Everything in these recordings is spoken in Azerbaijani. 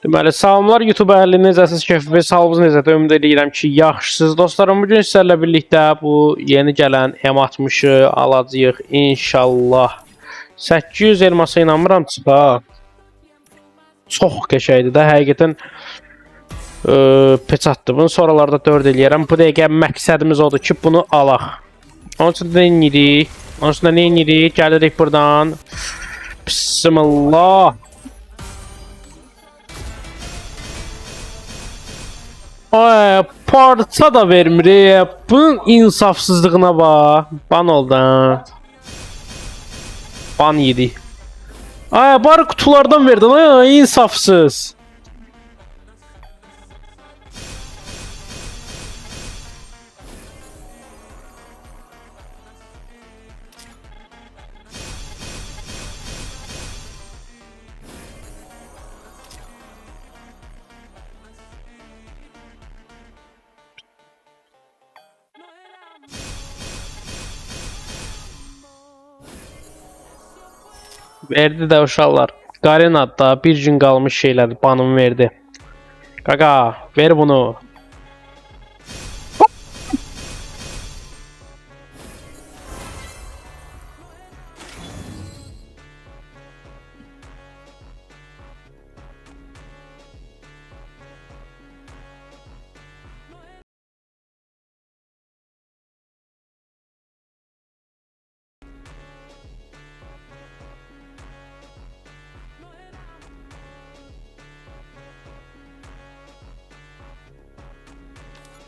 Deməli, salamlar YouTube əhli, necəsiz, keyfiniz, halınız necədir? Ümid edirəm ki, yaxşısınız. Dostlarım, bugün sizlərlə birlikdə bu yeni gələn M60'ı alacağıq inşallah. 800 elmasa inanmıram çıxa. Çox qəşəngdir də, həqiqətən peçatdır. Bunu sonralarda 4 eləyərəm. Bu dəqiqə məqsədimiz odur ki, bunu alaq. Onun üçün də nə edirik? Onun üçün də nə edirik? Gəlirik buradan. Bismillah. Ay, parça da vermir. Bunun insafsızlığına bak. Ban oldu. Ban yedi. Ay, bari kutulardan verdin. Ay, insafsız. Verdi də uşaqlar. Garenada bir gün qalmış şeylər banımı verdi. Qaqa, ver bunu.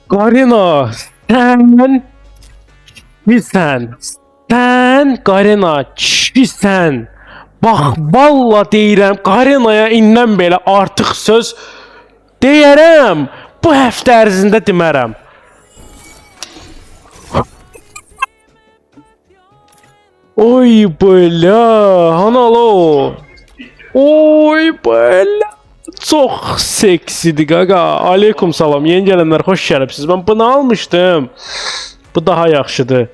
Garena, sen Garena, kişisən. Bax, valla deyirəm, Garenaya indən belə artıq söz deyərəm. Bu həftə ərzində demərəm. Oy belə, hanalo. Oy belə. Çok seksidir qaqa. Aleyküm salam. Yeni gələnlər xoş gəlibsiz. Ben bunu almışdım. Bu daha yaxşıdır.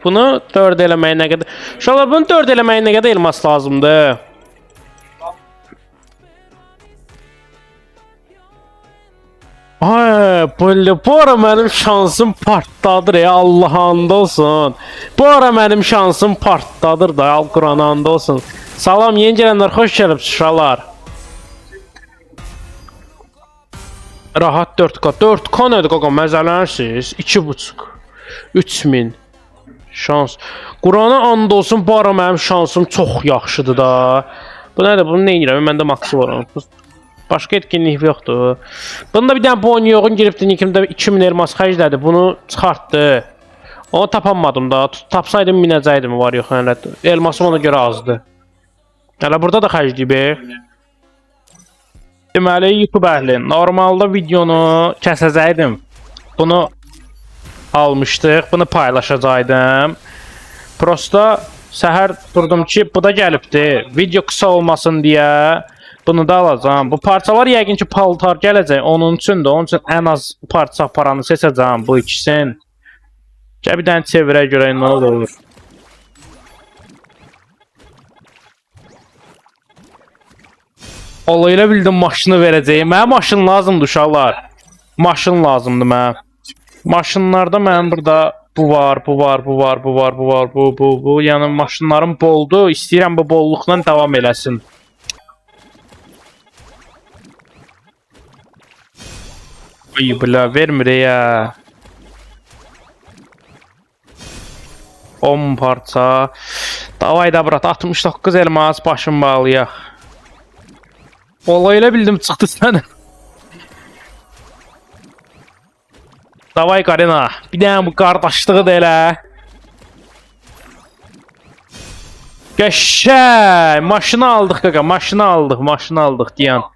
Bunu 4 eləməyə nə qədər? İnşallah bunu 4 eləməyə nə qədər elmas lazımdır? Ay, bu ara mənim şansım partladır ya, Allah and olsun. Bu ara mənim şansım partladır da, Al-Quran and olsun. Salam, yeni gələnlər, xoş gəlibsiniz uşaqlar. Rahat 4K. 4K nədir qaqa, məzələnsiz? 2.5. 3000. Şans. Qurana and olsun, bu ara mənim şansım çox yaxşıdır da. Bu nədir, bunu nə edirəm, məndə maksı var. Başqa etkinlik yoxdur. Bunda bir dənə bu oyun giribdi, nikimdə 2000 elmas xərclədi. Bunu çıxartdı. Onu tapamadım da. Tapsaydım minəcəydim, var yox. Elmasım ona görə azdı. Hələ burada da xərcləyib. Deməli, YouTube əhli, normalda videonu kəsəcəydim. Bunu almışdıq, bunu paylaşacaqdım. Prosta səhər durdum ki, bu da gəlibdi. Video qısa olmasın deyə. Bunu da alacağım. Bu parçalar yəqin ki paltar gələcək. Onun üçün də, onun üçün ən az parça paranı seçəcəm bu ikisini. Gəl bir dənə çevirə görək nə olur. Olayla bildim maşını verəcəyim. Mənə maşın lazımdır uşaqlar. Maşın lazımdır mənə. Maşınlarda mənim burada bu var, bu var, bu var, bu var, bu var, bu. Yəni maşınlarım boldu. İstəyirəm bu bolluqla davam eləsin. Ay bla, vermir ya. 10 parça. Davay da brat, 69 elmas başım bağlayaq. Olayla bildim çıxdı sənə. Davay Garena, bir dənə bu qardaşlığı da elə. Qəşəng, maşını aldıq qaqa, maşını aldıq deyən.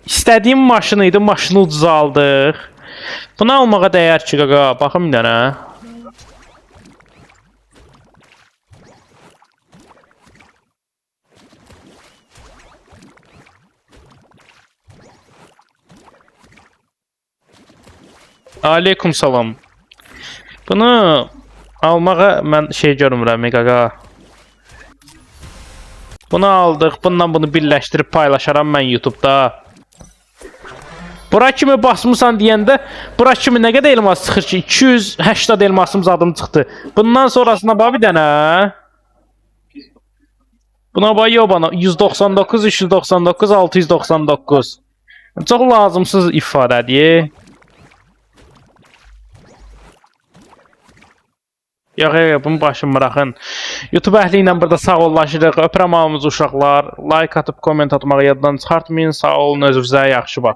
İstədiyim maşını idi, maşını ucuza aldıq. Bunu almağa dəyər ki qaqa, baxım bir dənə. Aleyküm salam. Bunu Almağa mən şey görmürəm qaqa. Bunu aldıq. Bununla bunu birləşdirib paylaşaram mən YouTube-da. Bura kimi basmısan deyəndə, bura kimi nə qədər elmas çıxır ki? 280 elmasımız adım çıxdı. Bundan sonrasına bax bir dənə. Buna bax yobana 199, 399, 699. Çox lazımsız ifadədir. Yox, bunu başım bıraxın. YouTube əhli ilə burada sağollaşırıq. Öpürəm hamınızı uşaqlar. Like atıb, komment atmağı yaddan çıxartmayın. Sağ olun, özünüzə yaxşı baxın.